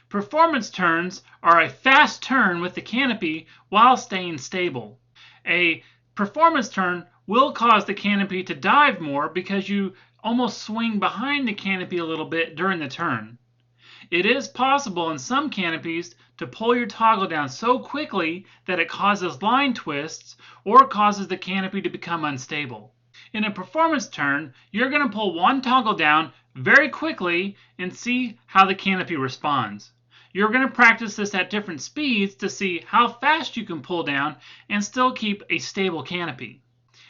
Performance turns are a fast turn with the canopy while staying stable. A performance turn will cause the canopy to dive more because you almost swing behind the canopy a little bit during the turn. It is possible in some canopies to pull your toggle down so quickly that it causes line twists or causes the canopy to become unstable. In a performance turn, you're going to pull one toggle down very quickly and see how the canopy responds. You're going to practice this at different speeds to see how fast you can pull down and still keep a stable canopy.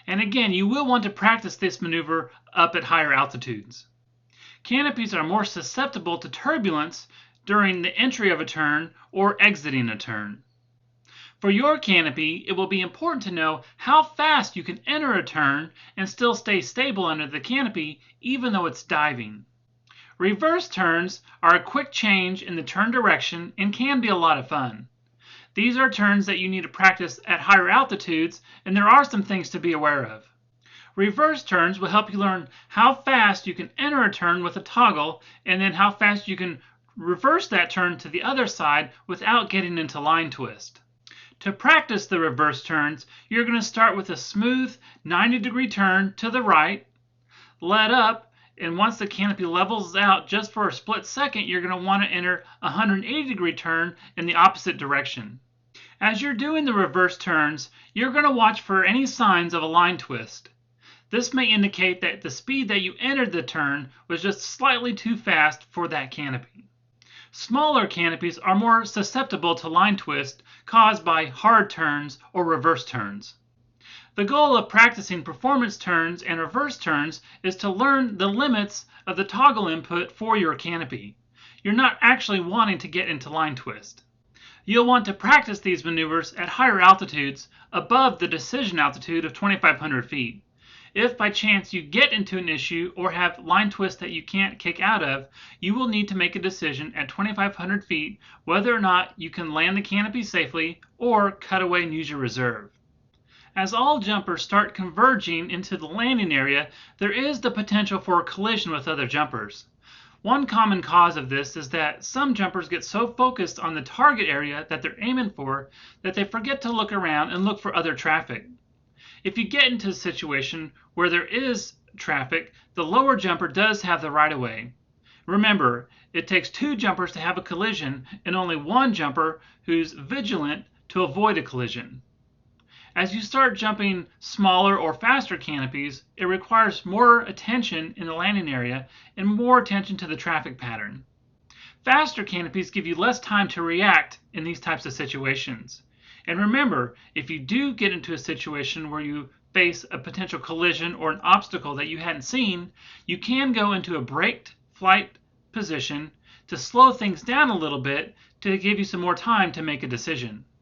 And again, you will want to practice this maneuver up at higher altitudes. Canopies are more susceptible to turbulence during the entry of a turn or exiting a turn. For your canopy, it will be important to know how fast you can enter a turn and still stay stable under the canopy even though it's diving. Reverse turns are a quick change in the turn direction and can be a lot of fun. These are turns that you need to practice at higher altitudes, and there are some things to be aware of. Reverse turns will help you learn how fast you can enter a turn with a toggle and then how fast you can reverse that turn to the other side without getting into line twist. To practice the reverse turns, you're going to start with a smooth 90-degree turn to the right, let up, and once the canopy levels out just for a split second, you're going to want to enter a 180-degree turn in the opposite direction. As you're doing the reverse turns, you're going to watch for any signs of a line twist. This may indicate that the speed that you entered the turn was just slightly too fast for that canopy. Smaller canopies are more susceptible to line twist caused by hard turns or reverse turns. The goal of practicing performance turns and reverse turns is to learn the limits of the toggle input for your canopy. You're not actually wanting to get into line twist. You'll want to practice these maneuvers at higher altitudes above the decision altitude of 2,500 feet. If by chance you get into an issue or have line twist that you can't kick out of, you will need to make a decision at 2,500 feet whether or not you can land the canopy safely or cut away and use your reserve. As all jumpers start converging into the landing area, there is the potential for a collision with other jumpers. One common cause of this is that some jumpers get so focused on the target area that they're aiming for that they forget to look around and look for other traffic. If you get into a situation where there is traffic, the lower jumper does have the right of way. Remember, it takes two jumpers to have a collision and only one jumper who's vigilant to avoid a collision. As you start jumping smaller or faster canopies, it requires more attention in the landing area and more attention to the traffic pattern. Faster canopies give you less time to react in these types of situations. And remember, if you do get into a situation where you face a potential collision or an obstacle that you hadn't seen, you can go into a braked flight position to slow things down a little bit to give you some more time to make a decision.